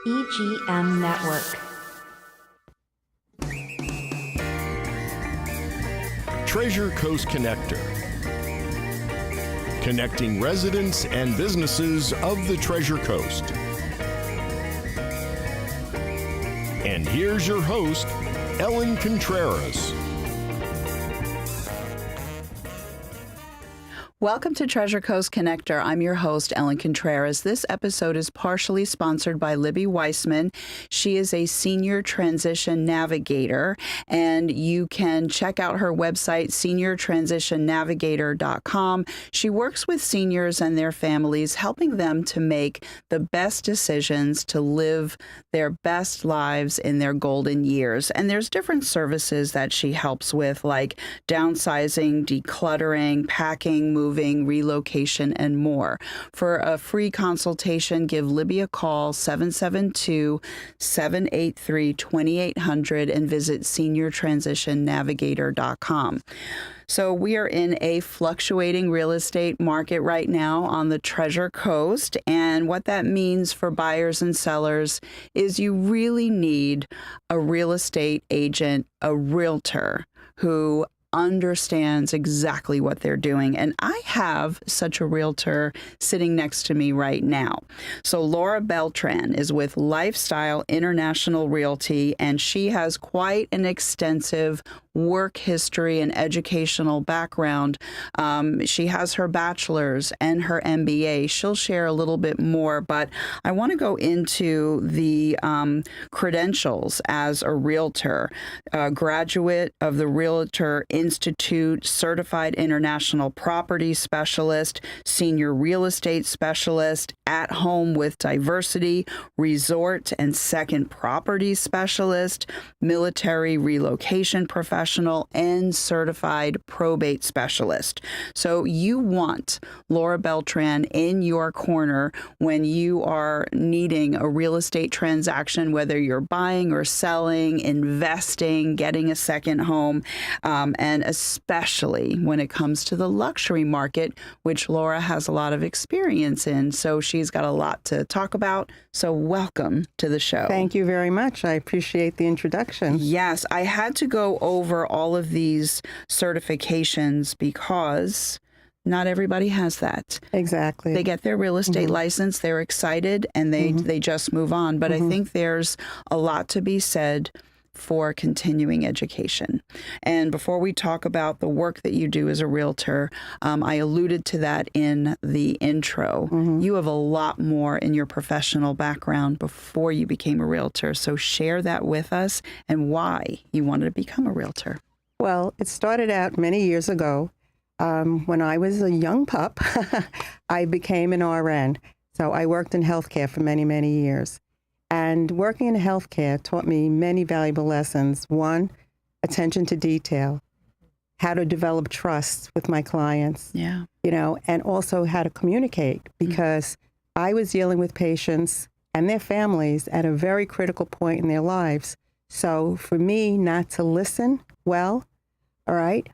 EGM Network. Treasure Coast Connector. Connecting residents and businesses of the Treasure Coast. And here's your host, Ellen Contreras. Welcome to Treasure Coast Connector. I'm your host, Ellen Contreras. This episode is partially sponsored by Libby Weissman. She is a senior transition navigator, and you can check out her website, seniortransitionnavigator.com. She works with seniors and their families, helping them to make the best decisions to live their best lives in their golden years. And there's different services that she helps with, like downsizing, decluttering, packing, moving, relocation, and more. For a free consultation, give Libby a call, 772-783-2800, and visit seniortransitionnavigator.com. So we are in a fluctuating real estate market right now on the Treasure Coast, and what that means for buyers and sellers is you really need a real estate agent, a realtor, who understands exactly what they're doing. And I have such a realtor sitting next to me right now. So Laura Beltran is with Lifestyle International Realty, and she has quite an extensive work history and educational background. She has her bachelor's and her MBA. She'll share a little bit more, but I want to go into the credentials as a realtor, graduate of the Realtor Institute, certified international property specialist, senior real estate specialist, at home with diversity, resort and second property specialist, military relocation professional, and certified probate specialist. So you want Laura Beltran in your corner when you are needing a real estate transaction, whether you're buying or selling, investing, getting a second home, and especially when it comes to the luxury market, which Laura has a lot of experience in. So she's got a lot to talk about. So welcome to the show. Thank you very much. I appreciate the introduction. Yes, I had to go over all of these certifications because not everybody has that. Exactly. They get their real estate license, they're excited, and they just move on. But I think there's a lot to be said for continuing education. And before we talk about the work that you do as a realtor, I alluded to that in the intro. You have a lot more in your professional background before you became a realtor. So share that with us and why you wanted to become a realtor. Well, it started out many years ago. When I was a young pup, I became an RN. So I worked in healthcare for many, many years. And working in healthcare taught me many valuable lessons. One, attention to detail, how to develop trust with my clients, and also how to communicate, because I was dealing with patients and their families at a very critical point in their lives. So for me not to listen well, all right,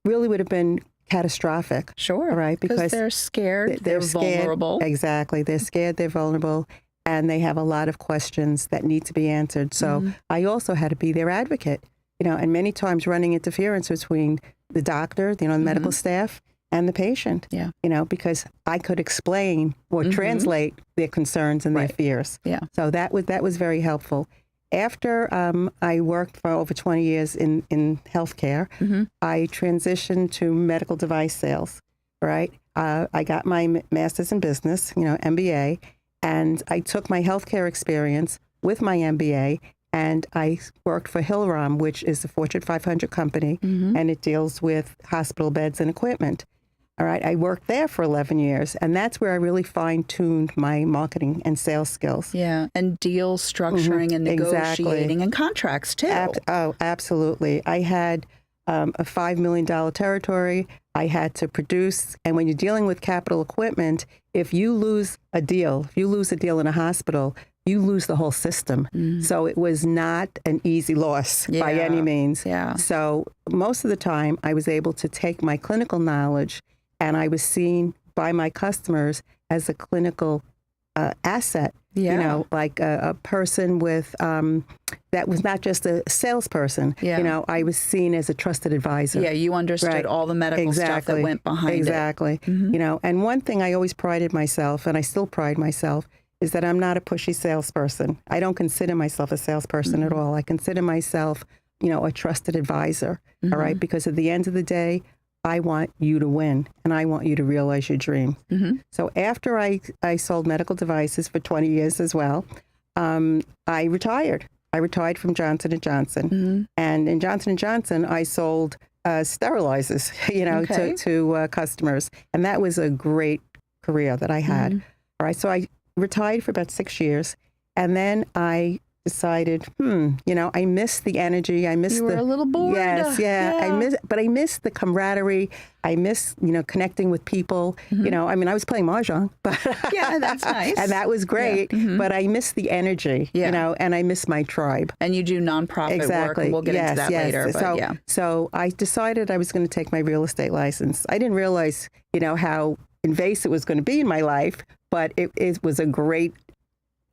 really would have been catastrophic. Sure. All right, because they're scared, they're vulnerable. Exactly. They're scared, they're vulnerable. And they have a lot of questions that need to be answered. So I also had to be their advocate, and many times running interference between the doctor, the medical staff, and the patient, because I could explain or translate their concerns and their fears. Yeah. So that was very helpful. After I worked for over 20 years in healthcare, I transitioned to medical device sales, right? I got my master's in business, MBA. And I took my healthcare experience with my MBA, and I worked for Hillrom, which is a Fortune 500 company, and it deals with hospital beds and equipment. All right, I worked there for 11 years, and that's where I really fine-tuned my marketing and sales skills. Yeah, and deal structuring and negotiating and contracts, too. Absolutely. I had a $5 million territory. I had to produce, and when you're dealing with capital equipment, if you lose a deal in a hospital, you lose the whole system. So it was not an easy loss by any means. Yeah. So most of the time, I was able to take my clinical knowledge, and I was seen by my customers as a clinical asset. Yeah. You know, like a person with that was not just a salesperson. Yeah. You know, I was seen as a trusted advisor. Yeah, you understood Right. all the medical stuff that went behind exactly. it. Mm-hmm. You know, and one thing I always prided myself, and I still pride myself, is that I'm not a pushy salesperson. I don't consider myself a salesperson at all. I consider myself, you know, a trusted advisor. All right, because at the end of the day, I want you to win, and I want you to realize your dream. So after I sold medical devices for 20 years as well, I retired. I retired from Johnson & Johnson. And in Johnson & Johnson, I sold sterilizers, you know, to customers. And that was a great career that I had. All right, so I retired for about 6 years. And then I decided, you know, I miss the energy. I miss You were a little bored. Yes, I miss the camaraderie. I miss, you know, connecting with people. You know, I mean, I was playing mahjong, but Yeah, that's nice. and that was great. But I miss the energy, you know, and I miss my tribe. And you do nonprofit work, and we'll get into that later. But so I decided I was going to take my real estate license. I didn't realize, you know, how invasive it was going to be in my life, but it was a great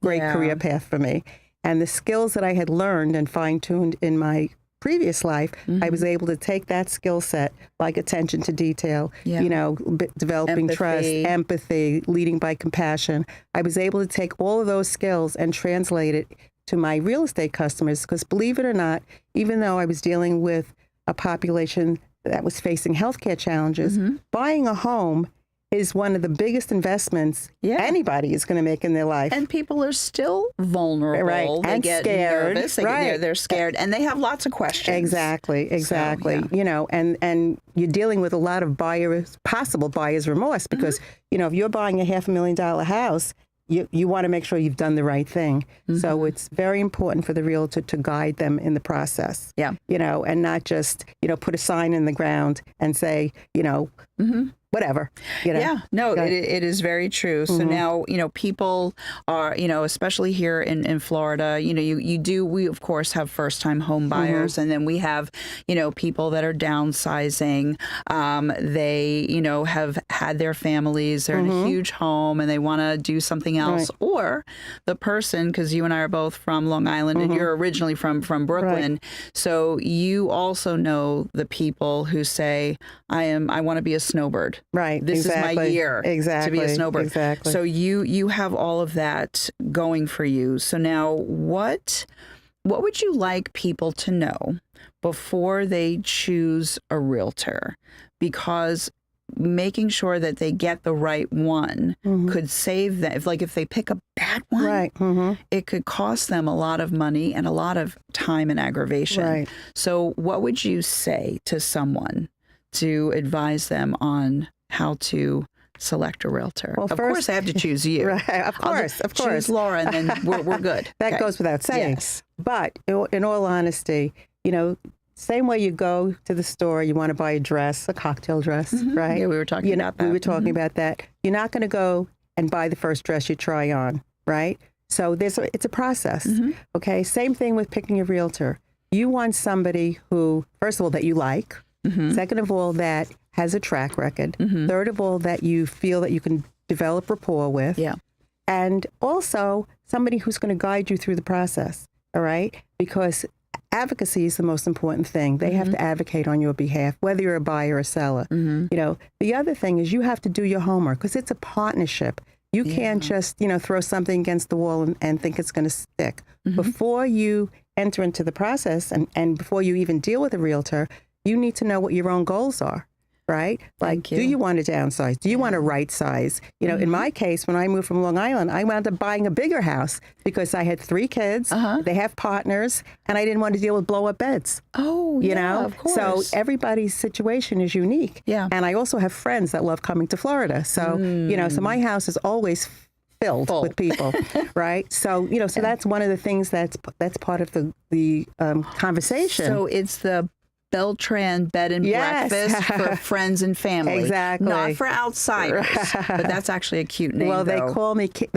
career path for me. And the skills that I had learned and fine-tuned in my previous life, I was able to take that skill set, like attention to detail, you know, developing trust, empathy, leading by compassion. I was able to take all of those skills and translate it to my real estate customers, because believe it or not, even though I was dealing with a population that was facing healthcare challenges, buying a home is one of the biggest investments anybody is going to make in their life. And people are still vulnerable. Right. They and get scared. nervous. Right. They're scared. And they have lots of questions. Exactly. So, You know, and you're dealing with a lot of possible buyer's remorse, because, you know, if you're buying a $500,000 house, you want to make sure you've done the right thing. So it's very important for the realtor to guide them in the process. Yeah. You know, and not just, you know, put a sign in the ground and say, you know, whatever. You know? Yeah, no, it is very true. So now, you know, people are, you know, especially here in Florida, you know, we of course have first time home buyers, and then we have, you know, people that are downsizing. They, you know, have had their families, they're in a huge home and they want to do something else. Or the person, because you and I are both from Long Island and you're originally from Brooklyn. So you also know the people who say, I want to be a snowbird. Right. This is my year to be a snowbird. Exactly. So you have all of that going for you. So now what would you like people to know before they choose a realtor? Because making sure that they get the right one could save them. If they pick a bad one, it could cost them a lot of money and a lot of time and aggravation. Right. So what would you say to someone to advise them on how to select a realtor? Well, of course, I have to choose you. Right, of course. Choose Laura, and then we're good. That goes without saying. Yes. But in all honesty, you know, same way you go to the store, you want to buy a dress, a cocktail dress, right? Yeah, we were talking about that. We were talking about that. You're not going to go and buy the first dress you try on, right? So it's a process, okay? Same thing with picking a realtor. You want somebody who, first of all, that you like. Second of all, that has a track record. Third of all, that you feel that you can develop rapport with. Yeah. And also somebody who's going to guide you through the process, all right? Because advocacy is the most important thing. They have to advocate on your behalf, whether you're a buyer or a seller. You know, the other thing is you have to do your homework, because it's a partnership. You can't just, you know, throw something against the wall and think it's going to stick. Before you enter into the process and before you even deal with a realtor, you need to know what your own goals are, right? Like, do you want to downsize? Do you want to right size? You know, in my case, when I moved from Long Island, I wound up buying a bigger house because I had 3 kids. They have partners, and I didn't want to deal with blow up beds. Oh, you know? Of course. So everybody's situation is unique. Yeah. And I also have friends that love coming to Florida. So, you know, so my house is always filled with people, right? So, you know, so that's one of the things that's part of the conversation. So it's the Beltran bed and breakfast for friends and family. Exactly. Not for outsiders. But that's actually a cute name. Well, they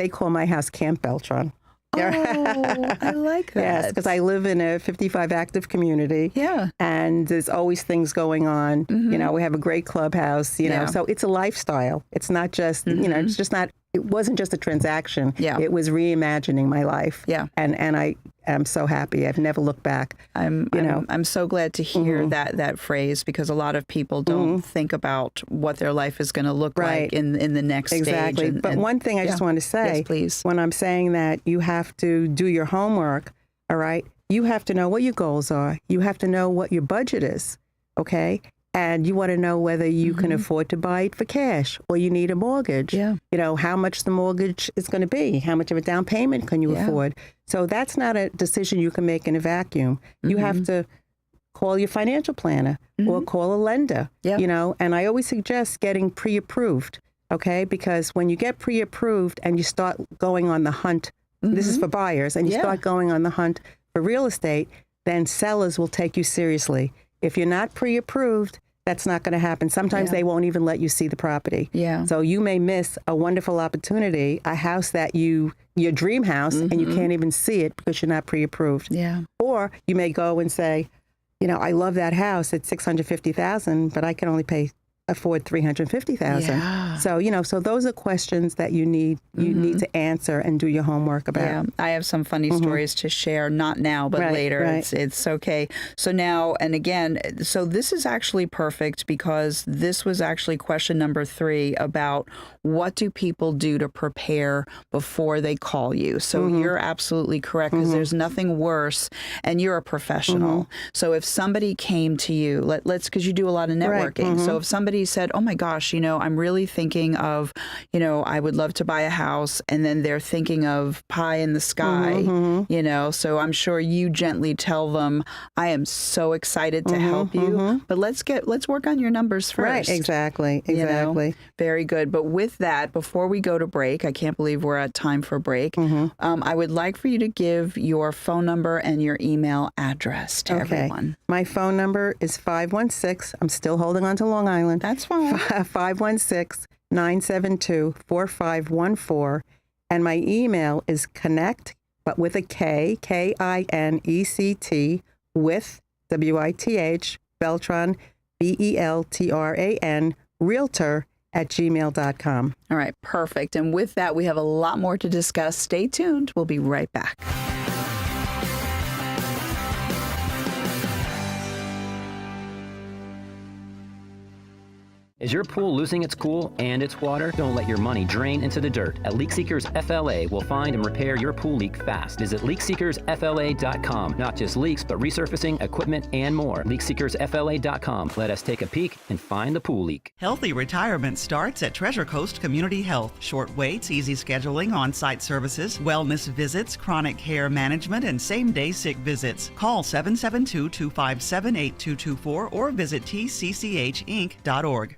call my house Camp Beltran. Oh, I like that. Yes, because I live in a 55 active community. Yeah. And there's always things going on. You know, we have a great clubhouse, you know, so it's a lifestyle. It's not just, you know, it's just not it wasn't just a transaction. Yeah. It was reimagining my life. Yeah. And I am so happy. I've never looked back. I'm so glad to hear that phrase, because a lot of people don't think about what their life is going to look like in the next exactly. stage. But one thing I just want to say, yes, please. When I'm saying that you have to do your homework, all right, you have to know what your goals are. You have to know what your budget is, okay? And you want to know whether you can afford to buy it for cash or you need a mortgage. Yeah. You know, how much the mortgage is going to be, how much of a down payment can you afford. So that's not a decision you can make in a vacuum. You have to call your financial planner or call a lender, you know, and I always suggest getting pre-approved, okay? Because when you get pre-approved and you start going on the hunt, this is for buyers, and you start going on the hunt for real estate, then sellers will take you seriously. If you're not pre-approved, that's not going to happen. Sometimes they won't even let you see the property. Yeah. So you may miss a wonderful opportunity, a house that your dream house, and you can't even see it because you're not pre-approved. Yeah. Or you may go and say, you know, I love that house at $650,000, but I can only afford $350,000. Yeah. So, you know, so those are questions that you need to answer and do your homework about. Yeah, I have some funny stories to share, not now, but later. Right. It's okay. So now, and again, so this is actually perfect, because this was actually question number 3 about what do people do to prepare before they call you. So you're absolutely correct, because there's nothing worse, and you're a professional. So if somebody came to you, let's, because you do a lot of networking. So if somebody said, oh my gosh, you know, I'm really thinking of, you know, I would love to buy a house, and then they're thinking of pie in the sky, you know, so I'm sure you gently tell them, I am so excited to help you, but let's work on your numbers first. Right, exactly. You know? Very good. But with that, before we go to break, I can't believe we're at time for break. I would like for you to give your phone number and your email address to everyone. My phone number is 516. I'm still holding on to Long Island. That's fine. 516-972-4514. And my email is connect, but with a K, KINECT, with WITH, Beltran, BELTRAN, realtor @gmail.com. All right, perfect. And with that, we have a lot more to discuss. Stay tuned. We'll be right back. Is your pool losing its cool and its water? Don't let your money drain into the dirt. At Leak Seekers FLA, we'll find and repair your pool leak fast. Visit leakseekersfla.com. Not just leaks, but resurfacing, equipment, and more. leakseekersfla.com. Let us take a peek and find the pool leak. Healthy retirement starts at Treasure Coast Community Health. Short waits, easy scheduling, on-site services, wellness visits, chronic care management, and same-day sick visits. Call 772-257-8224 or visit tcchinc.org.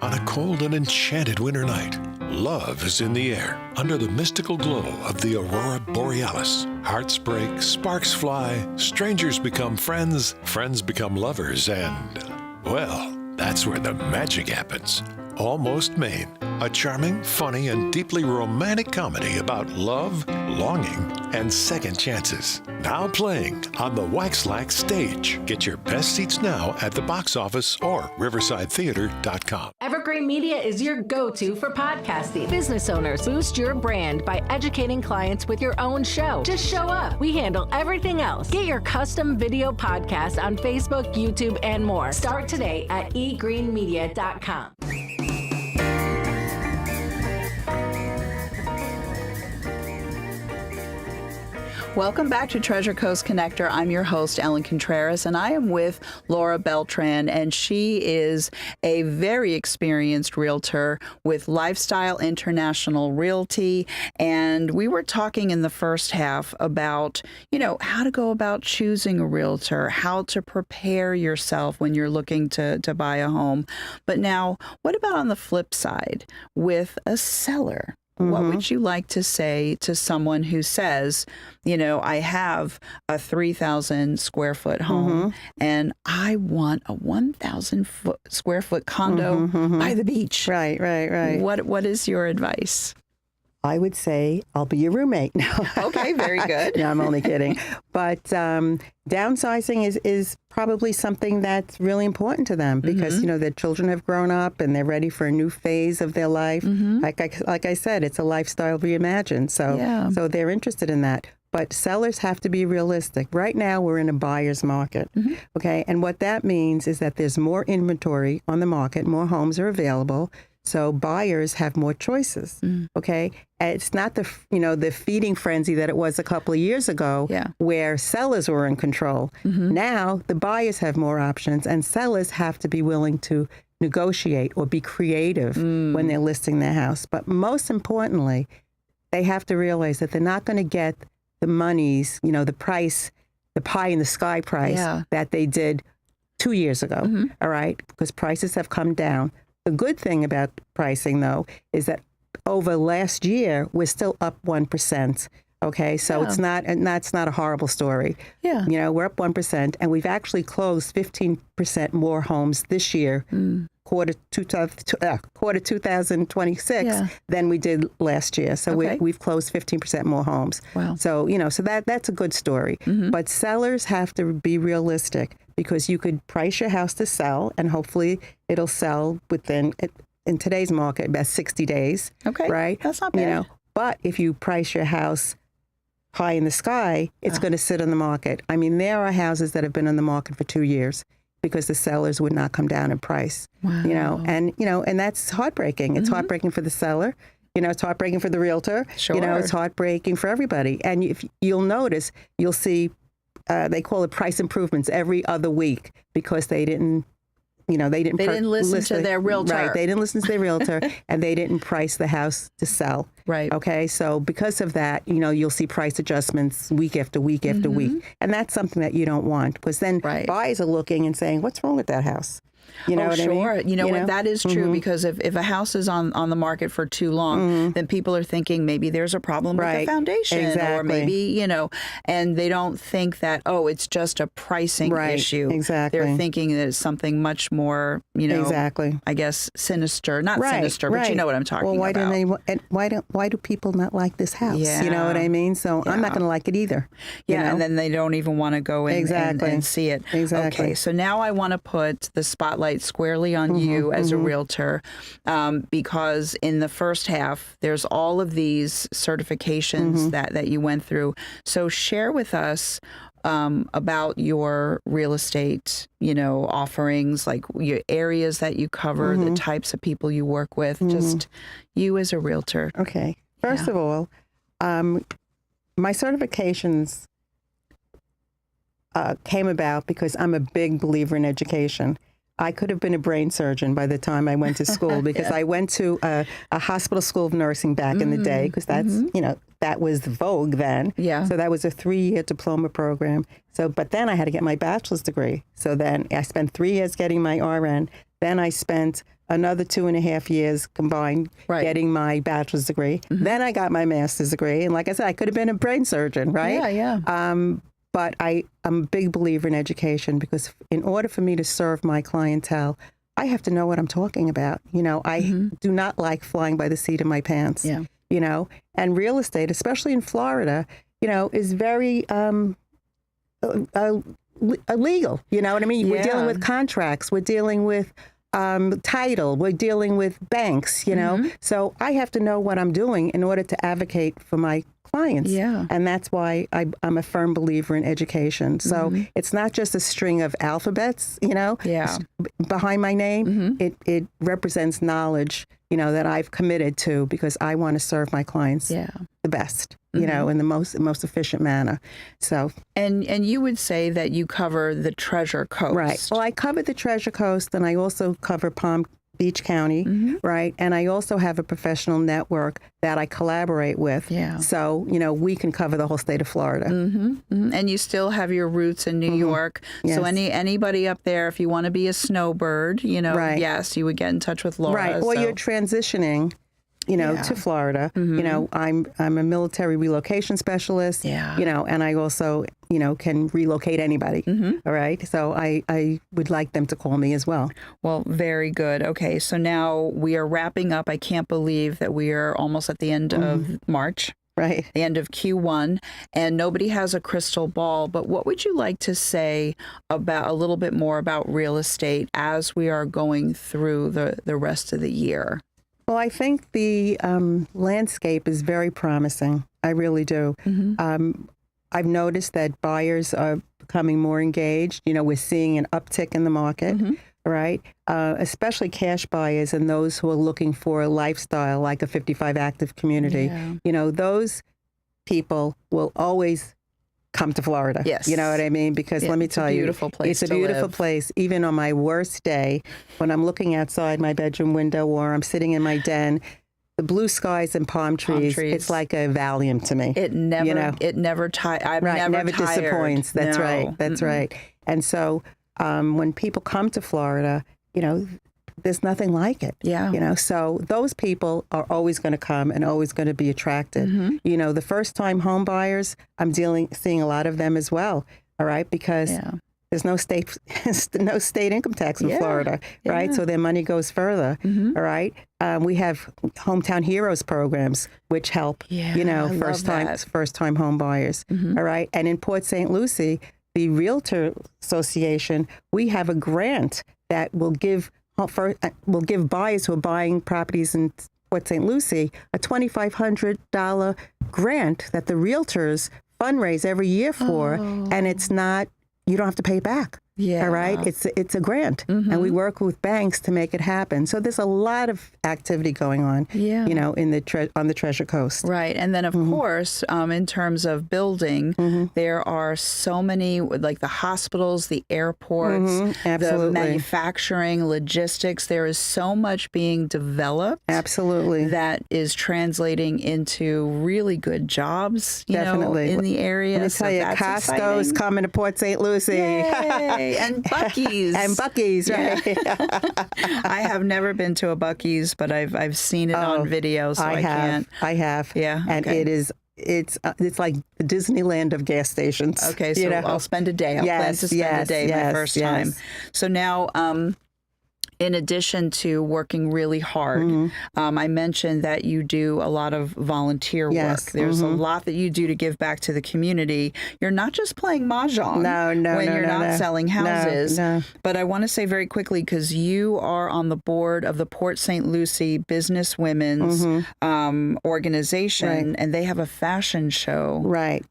On a cold and enchanted winter night, love is in the air under the mystical glow of the aurora borealis. Hearts break, sparks fly, strangers become friends, friends become lovers, and, well, that's where the magic happens. Almost Maine, a charming, funny, and deeply romantic comedy about love, longing, and second chances. Now playing on the Waxlax stage. Get your best seats now at the box office or riversidetheater.com. Evergreen Media is your go-to for podcasting. Business owners, boost your brand by educating clients with your own show. Just show up. We handle everything else. Get your custom video podcast on Facebook, YouTube, and more. Start today at egreenmedia.com. Welcome back to Treasure Coast Connector. I'm your host, Ellen Contreras, and I am with Laura Beltran, and she is a very experienced realtor with Lifestyle International Realty. And we were talking in the first half about, you know, how to go about choosing a realtor, how to prepare yourself when you're looking to buy a home. But now, what about on the flip side with a seller? What would you like to say to someone who says, you know, I have a 3,000 square foot home and I want a 1,000 square foot condo by the beach? Right. What is your advice? I would say I'll be your roommate. Okay, very good. No, I'm only kidding. But downsizing is probably something that's really important to them because, their children have grown up and they're ready for a new phase of their life. Like I said, it's a lifestyle reimagined. So they're interested in that. But sellers have to be realistic. Right now, we're in a buyer's market, okay? And what that means is that there's more inventory on the market, more homes are available, so buyers have more choices, okay? And it's not the feeding frenzy that it was a couple of years ago where sellers were in control. Now, the buyers have more options, and sellers have to be willing to negotiate or be creative when they're listing their house. But most importantly, they have to realize that they're not going to get the monies, the price, the pie in the sky price that they did 2 years ago, all right? Because prices have come down. The good thing about pricing, though, is that over last year, we're still up 1%, okay? So it's not a horrible story. Yeah. We're up 1%, and we've actually closed 15% more homes this year, quarter 2026 than we did last year. So we've closed 15% more homes. Wow. So, so that's a good story. But sellers have to be realistic because you could price your house to sell and hopefully it'll sell within, in today's market, about 60 days. Okay. Right? That's not bad. But if you price your house high in the sky, it's going to sit on the market. I mean, there are houses that have been on the market for 2 years because the sellers would not come down in price. Wow. And that's heartbreaking. It's heartbreaking for the seller. It's heartbreaking for the realtor. Sure. It's heartbreaking for everybody. And if you'll notice, you'll see they call it price improvements every other week because they didn't listen to their realtor. Right. They didn't listen to their realtor and they didn't price the house to sell. Right. Okay. So because of that, you'll see price adjustments week after week after week. And that's something that you don't want because then buyers are looking and saying, what's wrong with that house? You know what I mean? What? That is true because if a house is on the market for too long, then people are thinking maybe there's a problem with the foundation or maybe, and they don't think that, it's just a pricing issue. Exactly. They're thinking that it's something much more, I guess, sinister. Not sinister, but you know what I'm talking about. Why do people not like this house? Yeah. You know what I mean? So I'm not going to like it either. Yeah, and then they don't even want to go in and see it. Exactly. Okay, so now I want to put the spotlight squarely on you as a realtor because in the first half, there's all of these certifications that you went through. So share with us about your real estate, offerings, like your areas that you cover, the types of people you work with, just you as a realtor. Okay. First of all, my certifications came about because I'm a big believer in education. I could have been a brain surgeon by the time I went to school because I went to a hospital school of nursing back in the day because that's, that was the vogue then. Yeah. So that was a 3-year diploma program. But then I had to get my bachelor's degree. So then I spent 3 years getting my RN. Then I spent another 2.5 years combined getting my bachelor's degree. Then I got my master's degree. And like I said, I could have been a brain surgeon, right? Yeah. But I'm a big believer in education because in order for me to serve my clientele, I have to know what I'm talking about. I do not like flying by the seat of my pants, and real estate, especially in Florida, is very illegal. You know what I mean? Yeah. We're dealing with contracts. We're dealing with title. We're dealing with banks, So I have to know what I'm doing in order to advocate for my clients. Yeah. And that's why I'm a firm believer in education. So it's not just a string of alphabets, behind my name. It represents knowledge, that I've committed to because I want to serve my clients the best, in the most efficient manner. So and you would say that you cover the Treasure Coast. Right. Well, I cover the Treasure Coast and I also cover Palm Beach County, right? And I also have a professional network that I collaborate with. Yeah. So, we can cover the whole state of Florida. And you still have your roots in New York. Yes. So anybody up there, if you want to be a snowbird, yes, you would get in touch with Laura. Right. Or you're transitioning, to Florida. I'm a military relocation specialist, and I also can relocate anybody. All right. So I would like them to call me as well. Well, very good. Okay, so now we are wrapping up. I can't believe that we are almost at the end of March. Right. The end of Q1, and nobody has a crystal ball, but what would you like to say about a little bit more about real estate as we are going through the rest of the year? Well, I think the landscape is very promising. I really do. I've noticed that buyers are becoming more engaged. We're seeing an uptick in the market. Right? Especially cash buyers and those who are looking for a lifestyle like a 55 active community. Those people will always come to Florida. Yes. You know what I mean? Because let me tell you, beautiful place it's a beautiful place. Even on my worst day, when I'm looking outside my bedroom window or I'm sitting in my den, the blue skies and palm trees, it's like a Valium to me. It never, it never I'm never tired. Disappoints. That's right. That's right. And so when people come to Florida, there's nothing like it. So those people are always going to come and always going to be attracted. The first-time home buyers, I'm seeing a lot of them as well. All right, because there's no state income tax in Florida, right? So their money goes further. All right, we have hometown heroes programs which help first-time home buyers. All right, and in Port St. Lucie, the Realtor Association, we have a grant that will give buyers who are buying properties in Port St. Lucie a $2,500 grant that the realtors fundraise every year for, and it's not, you don't have to pay it back. All right, it's a grant, and we work with banks to make it happen. So there's a lot of activity going on, on the Treasure Coast. Right, and then of course, in terms of building, there are so many, like the hospitals, the airports, the manufacturing, logistics. There is so much being developed. Absolutely, that is translating into really good jobs. Definitely in the area. Let me tell you, Costco is coming to Port St. Lucie. Yay. And Buc-ee's. Right? I have never been to a Buc-ee's, but I've seen it on video, so I can't. I have. Yeah. And it's like the Disneyland of gas stations. Okay, so I'll spend a day. I'll plan to spend a day my first time. So now, in addition to working really hard, I mentioned that you do a lot of volunteer work. There's a lot that you do to give back to the community. You're not just playing mahjong when you're not selling houses. But I want to say very quickly, because you are on the board of the Port St. Lucie Business Women's organization, and they have a fashion show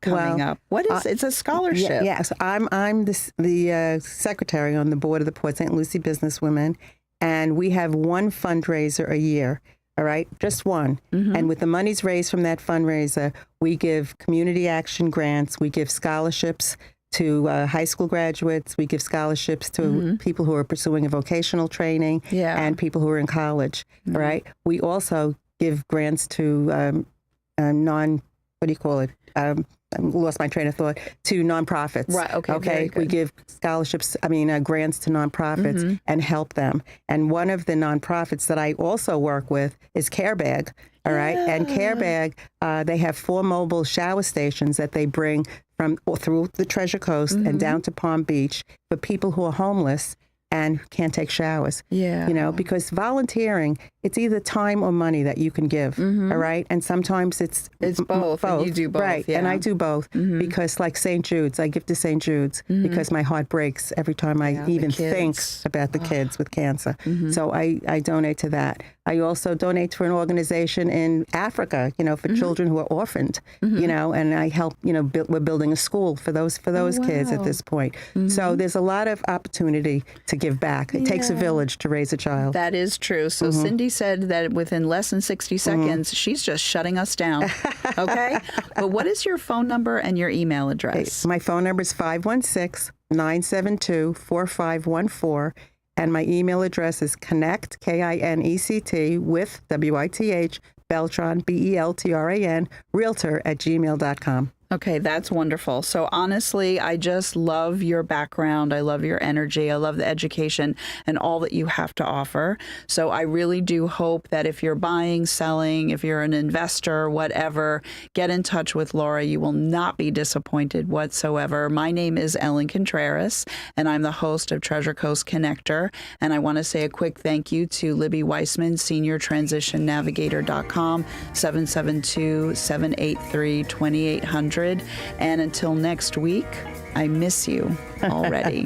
coming up. What is it's a scholarship? Yes, I'm the secretary on the board of the Port St. Lucie Business Women. And we have one fundraiser a year, all right? Just one. And with the monies raised from that fundraiser, we give community action grants. We give scholarships to high school graduates. We give scholarships to people who are pursuing a vocational training and people who are in college, all right? We also give grants to I lost my train of thought, to nonprofits. Right, okay. We give scholarships, grants to nonprofits and help them. And one of the nonprofits that I also work with is CareBag, all right? And CareBag, they have 4 mobile shower stations that they bring through the Treasure Coast and down to Palm Beach for people who are homeless and can't take showers. Because volunteering, it's either time or money that you can give, all right? And sometimes it's both. And you do both. Right, and I do both because like St. Jude's, I give to St. Jude's because my heart breaks every time I even think about the kids with cancer. So I donate to that. I also donate to an organization in Africa, for children who are orphaned, and I help, we're building a school for those kids at this point. So there's a lot of opportunity to give back. It takes a village to raise a child. That is true. So Cindy said that within less than 60 seconds, she's just shutting us down. Okay? But what is your phone number and your email address? My phone number is 516-972-4514. And my email address is connect, KINECT, with WITH, Beltran, BELTRAN, realtor@gmail.com. Okay, that's wonderful. So honestly, I just love your background. I love your energy. I love the education and all that you have to offer. So I really do hope that if you're buying, selling, if you're an investor, whatever, get in touch with Laura. You will not be disappointed whatsoever. My name is Ellen Contreras, and I'm the host of Treasure Coast Connector. And I want to say a quick thank you to Libby Weissman, SeniorTransitionNavigator.com, 772-783-2800. And until next week, I miss you already.